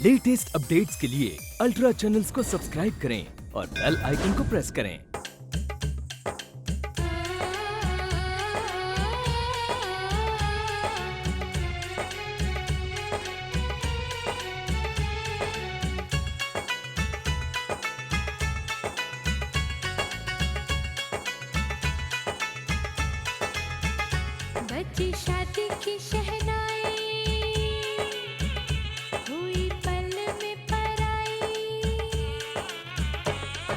Latest updates के लिए ultra channels को सब्सक्राइब करें और बेल आइकन को प्रेस करें। बची शादी की शहनाई, हुई पल में पराई।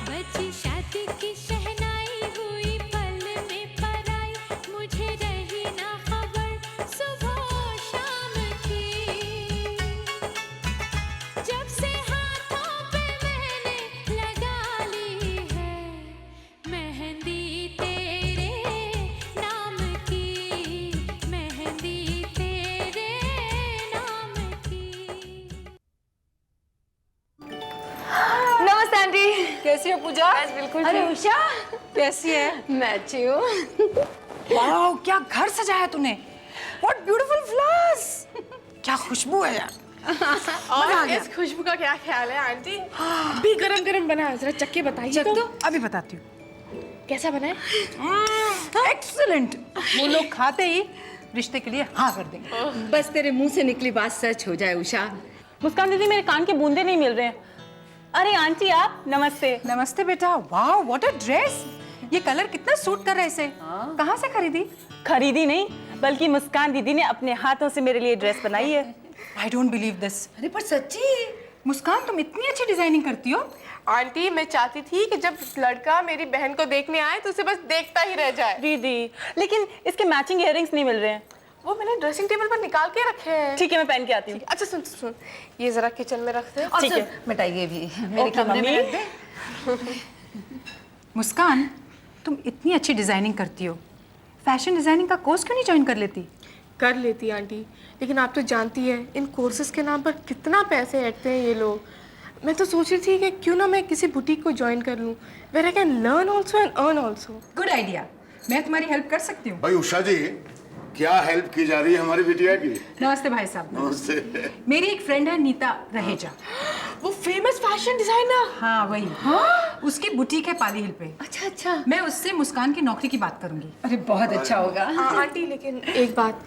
बची शादी की शहनाई, हुई पल में पराई। मुझे रही ना खबर सुबह शाम की, जब से हाथों पे मैंने लगा ली है मेहंदी तेरे नाम की, मेहंदी तेरे नाम की। नमस्ते आंटी। कैसी हो पूजा? बस बिल्कुल अरे ठीक। उषा, कैसी है? मैं अच्छी हूँ। वाओ, क्या घर सजाया तूने। What beautiful flowers! क्या खुशबू है यार। मजा आ और गया। इस खुशबू का क्या ख्याल है आंटी? भी गरम गरम बना है, जरा चख के बताइए चख तो। दो, अभी बताती हूँ। कैसा बना है? एक्सीलेंट। वो लोग खाते ही रिश्ते के लिए हाँ कर देंगे। बस तेरे मुंह से निकली बात सच हो जाए उषा। मुस्कान दीदी, मेरे कान के बूंदे नहीं मिल रहे हैं। अरे आंटी आप, नमस्ते। नमस्ते बेटा। Wow, what a dress. ये कलर कितना सूट कर रहा है इसे। कहाँ से खरीदी? खरीदी नहीं, बल्कि मुस्कान दीदी ने अपने हाथों से मेरे लिए ड्रेस बनाई है। I don't believe this. अरे पर सच्ची। मुस्कान, तुम इतनी अच्छी डिजाइनिंग करती हो। आंटी मैं चाहती थी कि जब लड़का मेरी बहन को देखने आए तो उसे बस देखता ही रह जाए। दीदी, लेकिन इसके मैचिंग इयररिंग्स नहीं मिल रहे हैं। वो मैंने ड्रेसिंग टेबल पर निकाल के रखे हैं। ठीक है, मैं पहन के आती हूँ। अच्छा सुन सुन, ये जरा किचन में रख दे। ठीक है। बेटा ये भी मेरे ओके, कमरे में मम्मी। रख दे। मुस्कान, तुम इतनी अच्छी डिजाइनिंग करती हो, फैशन डिजाइनिंग का कोर्स क्यों नहीं ज्वाइन कर लेती? कर लेती आंटी, लेकिन आप तो जानती है इन कोर्सेज के नाम पर कितना पैसे ऐंठते हैं ये लोग। मैं तो सोच रही थी कि क्यों ना मैं किसी बुटीक को ज्वाइन कर लूँ, where I can learn also and earn also. Good idea. मैं तुम्हारी हेल्प कर सकती हूँ। भाई उषा जी, क्या हेल्प की जा रही है हमारी बिटिया की? नमस्ते भाई साहब। नमस्ते। मेरी एक फ्रेंड है नीता रहेजा। वो फेमस फैशन डिजाइनर। हाँ वही। उसकी बुटीक है पाली हिल पे। अच्छा अच्छा। मैं उससे मुस्कान की नौकरी की बात करूंगी। अरे बहुत अच्छा होगा। आंटी लेकिन एक बात,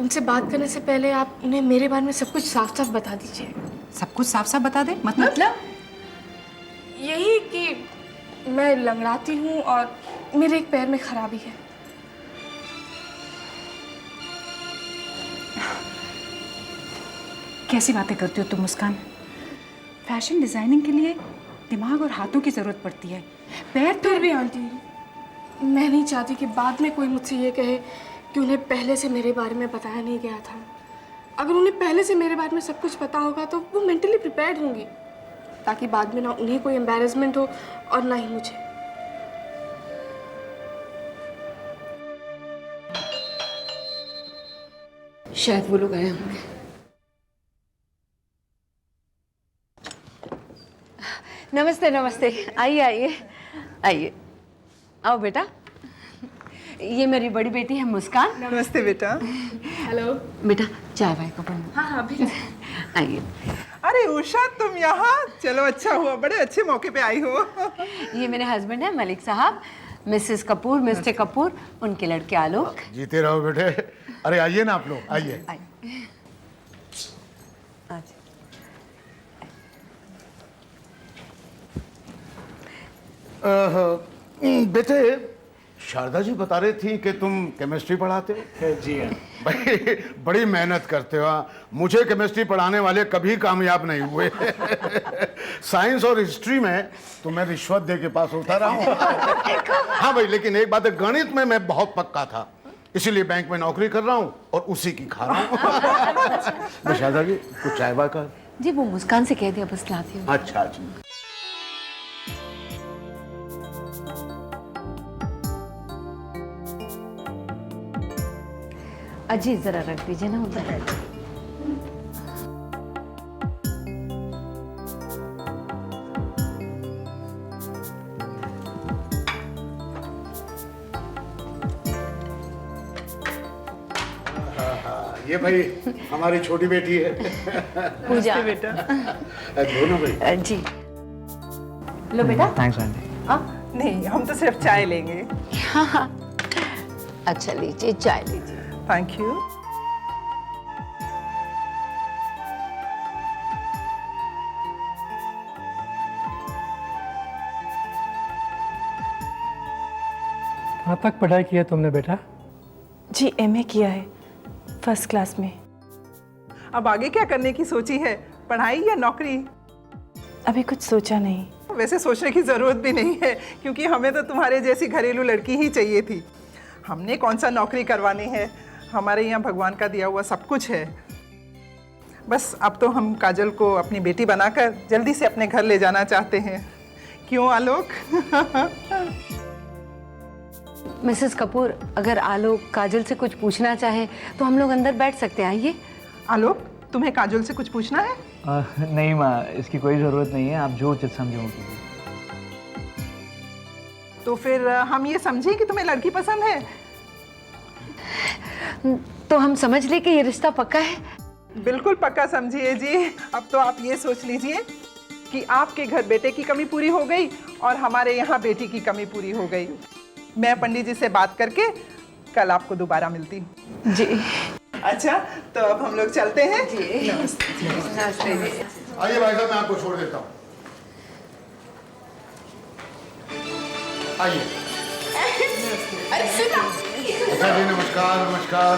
उनसे बात करने से पहले आप उन्हें मेरे बारे में सब कुछ साफ साफ बता दीजिए। सब कुछ साफ साफ बता दे। मतलब? यही कि मैं लंगड़ाती हूँ और मेरे एक पैर में खराबी है। कैसी बातें करती हो तुम मुस्कान? फैशन डिजाइनिंग के लिए दिमाग और हाथों की जरूरत पड़ती है। पैर तो फिर भी आंटी, मैं नहीं चाहती कि बाद में कोई मुझसे ये कहे कि उन्हें पहले से मेरे बारे में बताया नहीं गया था। अगर उन्हें पहले से मेरे बारे में सब कुछ पता होगा तो वो मेंटली प्रिपेयर्ड होंगी, ताकि बाद में ना उन्हें कोई एम्बैरेसमेंट हो और ना ही मुझे। शायद वो लोग आए होंगे। नमस्ते नमस्ते। आइए आइए आइए। आओ बेटा। ये मेरी बड़ी बेटी है मुस्कान। नमस्ते बेटा। हेलो। बेटा चाय वाय को बना। हाँ हाँ अभी। आइए। अरे उषा, तुम यहाँ? चलो अच्छा हुआ, बड़े अच्छे मौके पे आई हो। ये मेरे हस्बैंड है मलिक साहब, मिसेस कपूर, मिस्टर कपूर, उनके लड़के आलोक। जीते रहो बेटे। अरे आइए ना आप लोग, आइए। अच्छा। बेटे, शारदा जी बता रही थी कि तुम केमिस्ट्री पढ़ाते हो। जी हाँ। भाई बड़ी मेहनत करते हो। मुझे केमिस्ट्री पढ़ाने वाले कभी कामयाब नहीं हुए। साइंस और हिस्ट्री में तो मैं रिश्वत दे के पास होता रहा हूँ। हाँ भाई, लेकिन एक बात है, गणित में मैं बहुत पक्का था, इसीलिए बैंक में नौकरी कर रहा हूँ और उसी की खा रहा हूँ। शारदा जी कुछ चाय वाय का? जी वो मुस्कान से कह दिया, बस लाती हूँ। अच्छा अच्छा। अजी जरा रख दीजिए ना उधर। ये भाई हमारी छोटी बेटी है। पूजा बेटा दो ना भाई। जी लो बेटा। Thanks aunty. नहीं, हम तो सिर्फ चाय लेंगे। अच्छा लीजिए, चाय लीजिए। Thank you. कहाँ तक पढ़ाई की है तुमने बेटा? जी एमए किया है, फर्स्ट क्लास में। अब आगे क्या करने की सोची है, पढ़ाई या नौकरी? अभी कुछ सोचा नहीं। वैसे सोचने की ज़रूरत भी नहीं है, क्योंकि हमें तो तुम्हारे जैसी घरेलू लड़की ही चाहिए थी। हमने कौन सा नौकरी करवानी है, हमारे यहाँ भगवान का दिया हुआ सब कुछ है। बस अब तो हम काजल को अपनी बेटी बनाकर जल्दी से अपने घर ले जाना चाहते हैं। क्यों आलोक? मिसेस कपूर, अगर आलोक काजल से कुछ पूछना चाहे तो हम लोग अंदर बैठ सकते हैं, आइए। आलोक, तुम्हें काजल से कुछ पूछना है? नहीं माँ, इसकी कोई ज़रूरत नहीं है, आप जो उचित समझो वो कीजिए। तो फिर हम ये समझें कि तुम्हें लड़की पसंद है? तो हम समझ ले कि ये रिश्ता पक्का है? बिल्कुल पक्का समझिए जी। अब तो आप ये सोच लीजिए कि आपके घर बेटे की कमी पूरी हो गई और हमारे यहाँ बेटी की कमी पूरी हो गई। मैं पंडित जी से बात करके कल आपको दोबारा मिलती हूँ। जी। अच्छा, तो अब हम लोग चलते हैं। जी नमस्ते जी। आइए भाई साहब, मैं आपको छोड़ देता हूँ। आइए। अच्छा जी, नमस्कार नमस्कार।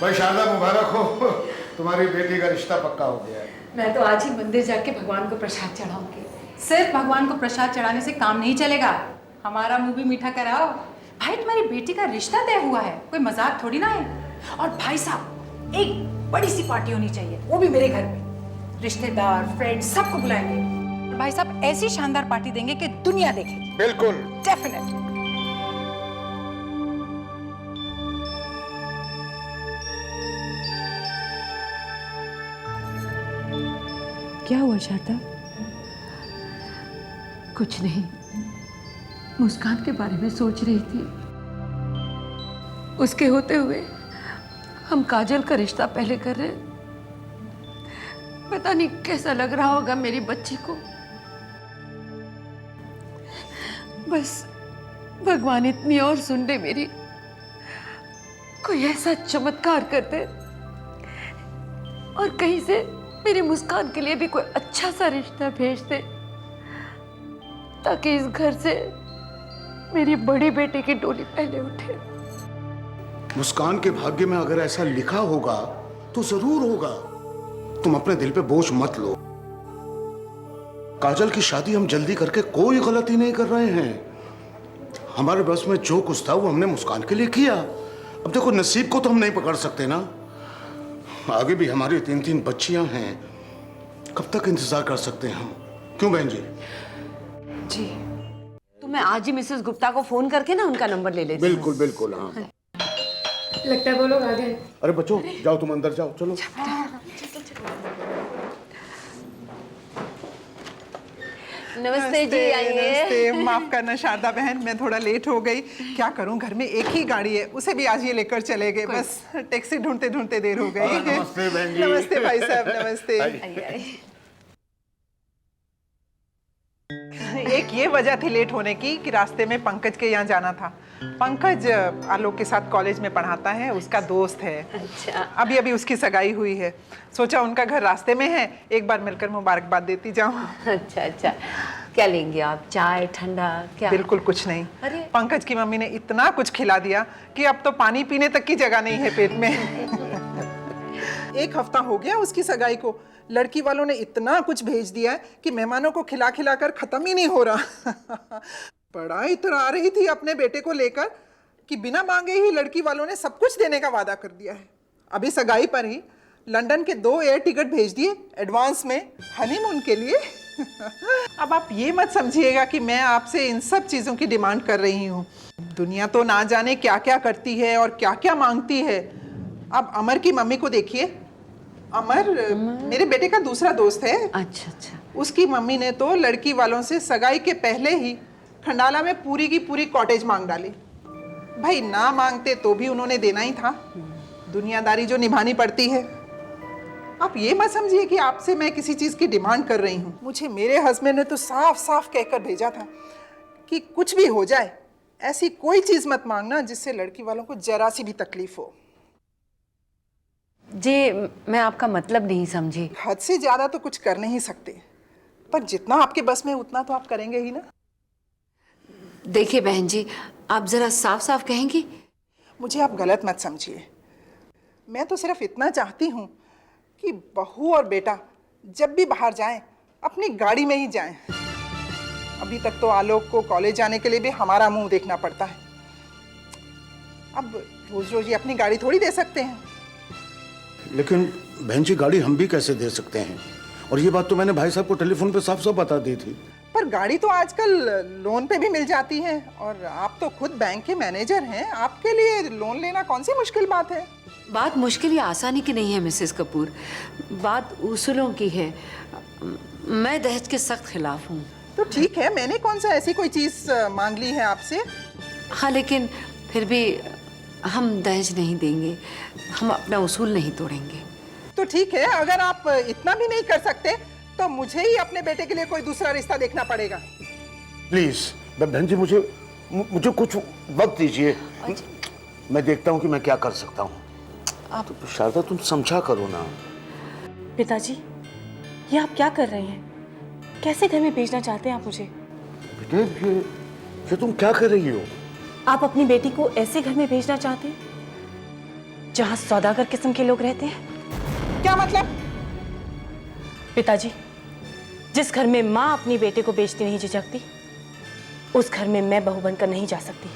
भाई शारदा, मुबारक हो, तुम्हारी बेटी का रिश्ता पक्का हो गया है। मैं तो आज ही मंदिर जाके भगवान को प्रसाद चढ़ाऊंगी। सिर्फ भगवान को प्रसाद चढ़ाने से काम नहीं चलेगा, हमारा मुंह भी मीठा कराओ। भाई तुम्हारी बेटी का रिश्ता तय हुआ है, कोई मजाक थोड़ी ना है। और भाई साहब, एक बड़ी सी पार्टी होनी चाहिए, वो भी मेरे घर में। रिश्तेदार, फ्रेंड्स सबको बुलाएंगे। और भाई साहब ऐसी शानदार पार्टी देंगे कि दुनिया देखेगी। बिल्कुल। डेफिनेट। क्या हुआ शारदा? कुछ नहीं, मुस्कान के बारे में सोच रही थी। उसके होते हुए हम काजल का रिश्ता पहले कर रहे हैं। पता नहीं कैसा लग रहा होगा मेरी बच्ची को। बस भगवान इतनी और सुन ले मेरी, कोई ऐसा चमत्कार कर दे और कहीं से मेरी मुस्कान के लिए भी कोई अच्छा सा रिश्ता भेज दे, ताकि इस घर से मेरी बड़ी बेटी की डोली पहले उठे। मुस्कान के भाग्य में अगर ऐसा लिखा होगा तो जरूर होगा। तुम अपने दिल पे बोझ मत लो। काजल की शादी हम जल्दी करके कोई गलती नहीं कर रहे हैं। हमारे बस में जो कुछ था वो हमने मुस्कान के लिए किया। अब देखो, नसीब को तो हम नहीं पकड़ सकते ना। आगे भी हमारी 3-3 बच्चियां हैं, कब तक इंतजार कर सकते हैं हम? क्यों बहन जी? जी, तो मैं आज ही मिसेस गुप्ता को फोन करके ना उनका नंबर ले लेती हूँ। बिल्कुल बिल्कुल। हाँ, लगता है वो लोग आ गए। अरे बच्चों, जाओ तुम अंदर जाओ, चलो। नमस्ते जी, आइए। नमस्ते। माफ करना शारदा बहन, मैं थोड़ा लेट हो गई। क्या करूं, घर में एक ही गाड़ी है, उसे भी आज ये लेकर चले गए। बस टैक्सी ढूंढते ढूंढते देर हो गई। नमस्ते बहन जी। नमस्ते भाई साहब, नमस्ते। एक ये वजह थी लेट होने की कि रास्ते में पंकज के यहाँ जाना था। पंकज आलोक के साथ कॉलेज में पढ़ाता है, उसका दोस्त है। अच्छा। अभी अभी उसकी सगाई हुई है, सोचा उनका घर रास्ते में है, एक बार मिलकर मुबारकबाद देती जाऊं। अच्छा अच्छा, क्या लेंगे आप? चाय, ठंडा, क्या? बिल्कुल कुछ नहीं। अरे! पंकज की मम्मी ने इतना कुछ खिला दिया कि अब तो पानी पीने तक की जगह नहीं है पेट में। एक हफ्ता हो गया उसकी सगाई को, लड़की वालों ने इतना कुछ भेज दिया है कि मेहमानों को खिला खिला कर खत्म ही नहीं हो रहा। बड़ा इतरा रही थी अपने बेटे को लेकर कि बिना मांगे ही लड़की वालों ने सब कुछ देने का वादा कर दिया है। अभी सगाई पर ही लंदन के 2 एयर टिकट भेज दिए एडवांस में हनीमून के लिए। अब आप ये मत समझिएगा कि मैं आपसे इन सब चीज़ों की डिमांड कर रही हूँ। दुनिया तो ना जाने क्या क्या करती है और क्या क्या मांगती है। अब अमर की मम्मी को देखिए। अमर मेरे बेटे का दूसरा दोस्त है। अच्छा अच्छा। उसकी मम्मी ने तो लड़की वालों से सगाई के पहले ही खंडाला में पूरी की पूरी कॉटेज मांग डाली। भाई ना मांगते तो भी उन्होंने देना ही था। दुनियादारी जो निभानी पड़ती है। आप ये मत समझिए कि आपसे मैं किसी चीज की डिमांड कर रही हूँ। मुझे मेरे हस्बैंड ने तो साफ साफ कहकर भेजा था कि कुछ भी हो जाए ऐसी कोई चीज मत मांगना जिससे लड़की वालों को जरा सी भी तकलीफ हो। जी, मैं आपका मतलब नहीं समझी। हद से ज्यादा तो कुछ कर नहीं सकते, पर जितना आपके बस में उतना तो आप करेंगे ही ना। देखिए बहन जी, आप जरा साफ साफ कहेंगी? मुझे आप गलत मत समझिए। मैं तो सिर्फ इतना चाहती हूँ कि बहू और बेटा जब भी बाहर जाएं अपनी गाड़ी में ही जाएं। अभी तक तो आलोक को कॉलेज जाने के लिए भी हमारा मुंह देखना पड़ता है। अब रोज रोज ये अपनी गाड़ी थोड़ी दे सकते हैं। लेकिन बहन जी, गाड़ी हम भी कैसे दे सकते हैं? और ये बात तो मैंने भाई साहब को टेलीफोन पे साफ साफ बता दी थी। पर गाड़ी तो आजकल लोन पे भी मिल जाती है, और आप तो खुद बैंक के मैनेजर हैं। आपके लिए लोन लेना कौन सी मुश्किल बात है? बात मुश्किल या आसानी की नहीं है मिसेस कपूर, बात उसूलों की है। मैं दहेज के सख्त खिलाफ हूँ। तो ठीक है, मैंने कौन सा ऐसी कोई चीज मांग ली है आपसे? हाँ, लेकिन फिर भी हम दहेज नहीं देंगे, हम अपना उसूल नहीं तोड़ेंगे। तो ठीक है, अगर आप इतना भी नहीं कर सकते तो मुझे ही अपने बेटे के लिए कोई दूसरा रिश्ता देखना पड़ेगा। प्लीज बहन जी, मुझे कुछ वक्त दीजिए। मैं देखता हूँ कि मैं क्या कर सकता हूँ। तो शारदा, तुम समझा करो ना। पिताजी, ये आप क्या कर रहे हैं? कैसे घर में भेजना चाहते हैं आप मुझे? बेटे, ये तुम क्या कर रही हो? आप अपनी बेटी को ऐसे घर में भेजना चाहते हैं जहां सौदागर किस्म के लोग रहते हैं? क्या मतलब? पिताजी, जिस घर में माँ अपनी बेटे को बेचती नहीं झिझकती, उस घर में मैं बहू बनकर नहीं जा सकती।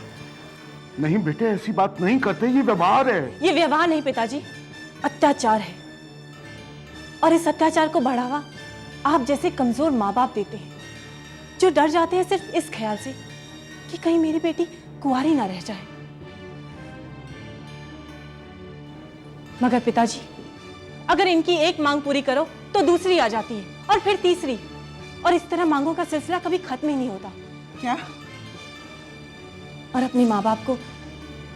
नहीं बेटे, ऐसी बात नहीं करते, ये व्यवहार है। ये व्यवहार नहीं पिताजी, अत्याचार है। और इस अत्याचार को बढ़ावा आप जैसे कमजोर माँ बाप देते हैं, जो डर जाते हैं सिर्फ इस ख्याल से कि कहीं मेरी बेटी कुंवारी ना रह जाए। मगर पिताजी, अगर इनकी एक मांग पूरी करो तो दूसरी आ जाती है, और फिर तीसरी, और इस तरह मांगों का सिलसिला कभी खत्म ही नहीं होता। क्या? और अपने माँ बाप को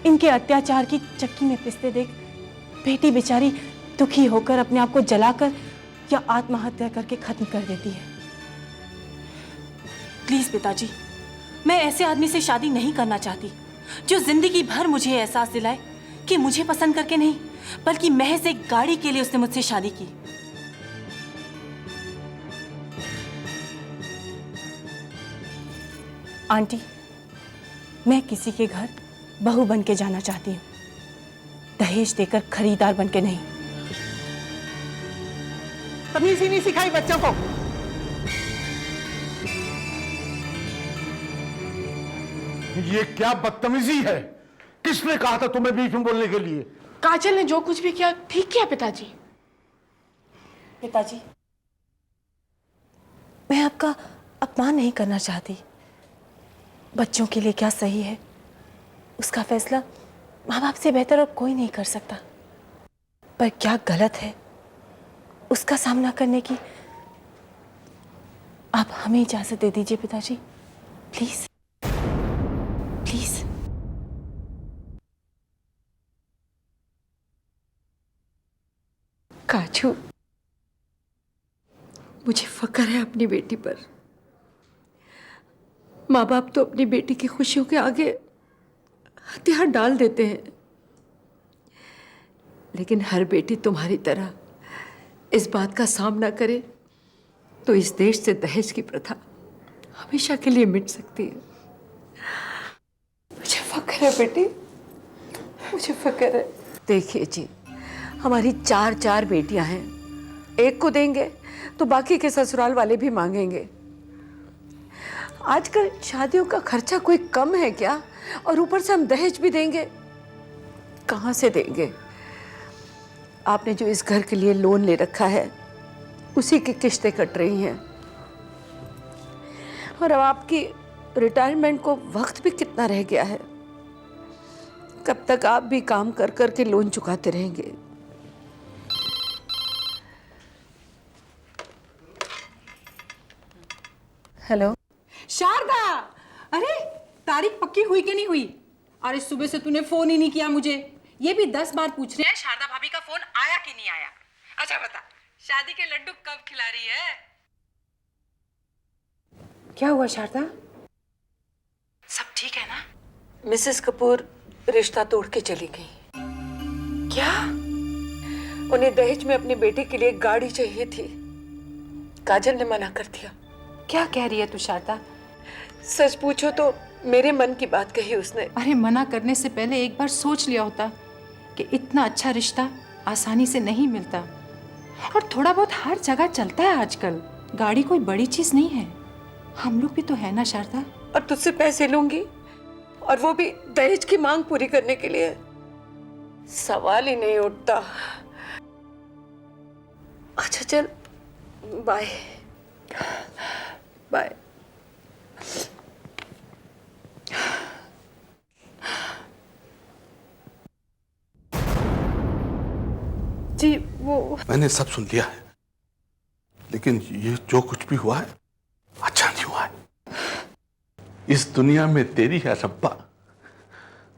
इनके अत्याचार की चक्की में पिसते देख बेटी बेचारी दुखी होकर अपने आप को जलाकर या आत्महत्या करके खत्म कर देती है। प्लीज पिताजी, मैं ऐसे आदमी से शादी नहीं करना चाहती जो जिंदगी भर मुझे एहसास दिलाए कि मुझे पसंद करके नहीं, बल्कि महज एक गाड़ी के लिए उसने मुझसे शादी की। आंटी, मैं किसी के घर बहू बन के जाना चाहती हूँ, दहेज देकर खरीदार बन के नहीं। तमीज ही नहीं सिखाई बच्चों को। ये क्या बदतमीजी है? किसने कहा था तुम्हें बीच में बोलने के लिए? काजल ने जो कुछ भी किया ठीक किया पिताजी। पिताजी, मैं आपका अपमान नहीं करना चाहती। बच्चों के लिए क्या सही है, उसका फैसला माँ बाप से बेहतर और कोई नहीं कर सकता। पर क्या गलत है, उसका सामना करने की आप हमें इजाजत दे दीजिए पिताजी, प्लीज प्लीज। काजू, मुझे फक्र है अपनी बेटी पर। माँ बाप तो अपनी बेटी की खुशियों के आगे हथियार डाल देते हैं, लेकिन हर बेटी तुम्हारी तरह इस बात का सामना करे तो इस देश से दहेज की प्रथा हमेशा के लिए मिट सकती है। मुझे फक्र है बेटी, मुझे फक्र है। देखिए जी, हमारी चार बेटियां हैं, एक को देंगे तो बाकी के ससुराल वाले भी मांगेंगे। आजकल शादियों का खर्चा कोई कम है क्या? और ऊपर से हम दहेज भी देंगे, कहाँ से देंगे? आपने जो इस घर के लिए लोन ले रखा है उसी की किस्तें कट रही हैं, और अब आपकी रिटायरमेंट को वक्त भी कितना रह गया है। कब तक आप भी काम कर कर के लोन चुकाते रहेंगे? हेलो शारदा, अरे तारीख पक्की हुई कि नहीं हुई? अरे सुबह से तूने फोन ही नहीं किया मुझे। ये भी 10 बार पूछ रहे हैं शारदा भाभी का फोन आया कि नहीं आया। अच्छा बता, शादी के लड्डू कब खिला रही है? क्या हुआ शारदा? सब ठीक है ना? मिसेस कपूर रिश्ता तोड़ के चली गई। क्या? उन्हें दहेज में अपने बेटे के लिए गाड़ी चाहिए थी। काजल ने मना कर दिया। क्या कह रही है तू शारदा? सच पूछो तो मेरे मन की बात कही उसने। अरे मना करने से पहले एक बार सोच लिया होता कि इतना अच्छा रिश्ता आसानी से नहीं मिलता, और थोड़ा बहुत हर जगह चलता है आजकल। गाड़ी कोई बड़ी चीज नहीं है, हम लोग भी तो है ना शारदा। और तुझसे पैसे लूंगी, और वो भी दहेज की मांग पूरी करने के लिए, सवाल ही नहीं उठता। अच्छा चल, बाय बाय। जी वो मैंने सब सुन लिया है, लेकिन ये जो कुछ भी हुआ है अच्छा नहीं हुआ है। इस दुनिया में तेरी है रब्बा,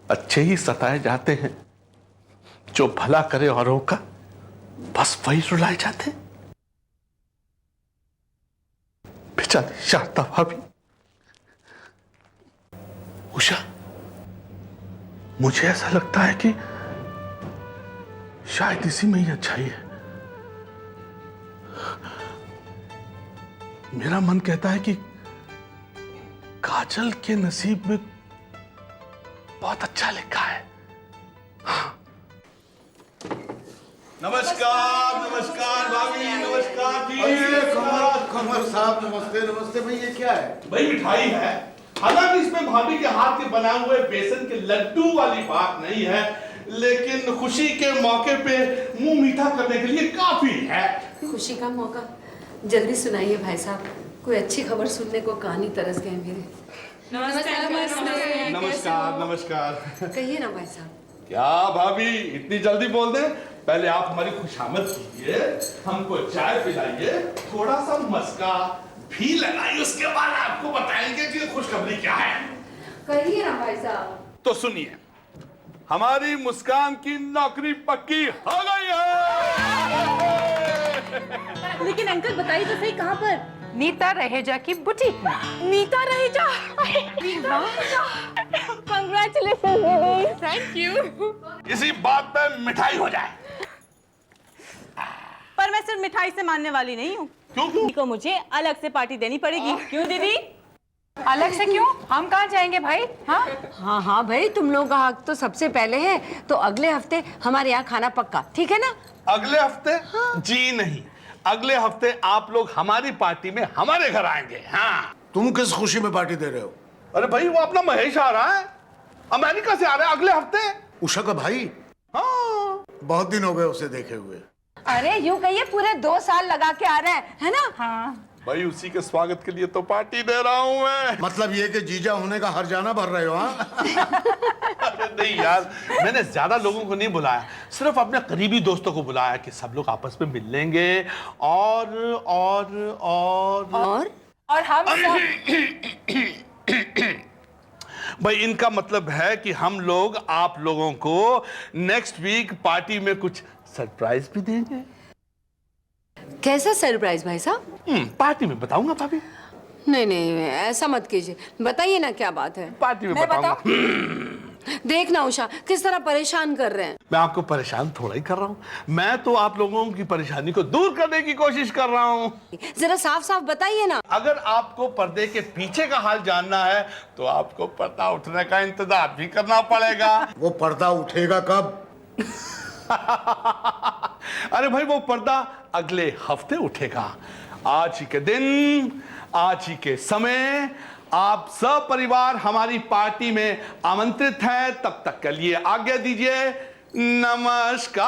अच्छे ही सताए जाते हैं, जो भला करे औरों का बस वही रुलाए जाते। बेचारी शारदा भाभी। उषा, मुझे ऐसा लगता है कि शायद इसी में ही अच्छाई है। मेरा मन कहता है कि काजल के नसीब में बहुत अच्छा लिखा है। नमस्कार नमस्कार भाभी, नमस्कार जी। कमर साहब नमस्ते। नमस्ते भाई, ये क्या है? भाई मिठाई है, हालांकि इसमें भाभी के हाथ के बनाए हुए बेसन के लड्डू वाली बात नहीं है, लेकिन खुशी के मौके पे मुंह मीठा करने के लिए काफी है। खुशी का मौका जल्दी सुनाइए भाई साहब, कोई अच्छी खबर सुनने को कान ही तरस गए मेरे। नमस्कार नमस्कार। कहिए ना भाई साहब। क्या भाभी इतनी जल्दी बोल दें? पहले आप हमारी खुशामद कीजिए, हमको चाय पिलाइए, थोड़ा सा मस्का भी लगाइए, उसके बाद आपको बताएंगे कि खुशखबरी क्या है। कहिए ना भाई साहब। तो सुनिए, हमारी मुस्कान की नौकरी पक्की हो गई है। लेकिन अंकल बताइए तो सही, कहाँ पर? नीता रहेजा की बुटीक में। नीता रहेजा। Congratulations दीदी। Thank you. इसी बात पे मिठाई हो जाए। पर मैं सिर्फ मिठाई से मानने वाली नहीं हूँ। क्यों? को मुझे अलग से पार्टी देनी पड़ेगी। क्यों दीदी? अलग से क्यों? हम कहाँ जाएंगे भाई? हाँ हाँ भाई, तुम लोग का हक तो सबसे पहले है, तो अगले हफ्ते हमारे यहाँ खाना पक्का, ठीक है ना? अगले हफ्ते? हाँ। जी नहीं, अगले हफ्ते आप लोग हमारी पार्टी में हमारे घर आएंगे। हाँ। तुम किस खुशी में पार्टी दे रहे हो? अरे भाई, वो अपना महेश आ रहा है, अमेरिका से आ रहा है अगले हफ्ते। उषा का भाई? हाँ। बहुत दिन हो गए उसे देखे हुए। अरे यूं कहिए पूरे 2 साल लगा के आ रहे हैं, है ना? हाँ। भाई उसी के स्वागत के लिए तो पार्टी दे रहा हूँ मैं। मतलब ये कि जीजा होने का हर्जाना भर रहे हो? हाँ। अरे नहीं यार, मैंने ज्यादा लोगों को नहीं बुलाया, सिर्फ अपने करीबी दोस्तों को बुलाया कि सब लोग आपस में मिल लेंगे और हम सब भाई इनका मतलब है कि हम लोग आप लोगों को नेक्स्ट वीक पार्टी में कुछ सरप्राइज भी देंगे। कैसा सरप्राइज भाई साहब? पार्टी में बताऊंगा भाभी। नहीं ऐसा मत कीजिए, बताइए ना क्या बात है। पार्टी में बताऊंगा। देखना उषा किस तरह परेशान कर रहे हैं। मैं आपको परेशान थोड़ा ही कर रहा हूँ, मैं तो आप लोगों की परेशानी को दूर करने की कोशिश कर रहा हूँ। जरा साफ साफ बताइए ना। अगर आपको पर्दे के पीछे का हाल जानना है तो आपको पर्दा उठने का इंतजार भी करना पड़ेगा। वो पर्दा उठेगा कब? अरे भाई, वो पर्दा अगले हफ्ते उठेगा। आज ही के दिन, आज ही के समय आप सब परिवार हमारी पार्टी में आमंत्रित हैं। तब तक के लिए आज्ञा दीजिए। नमस्कार।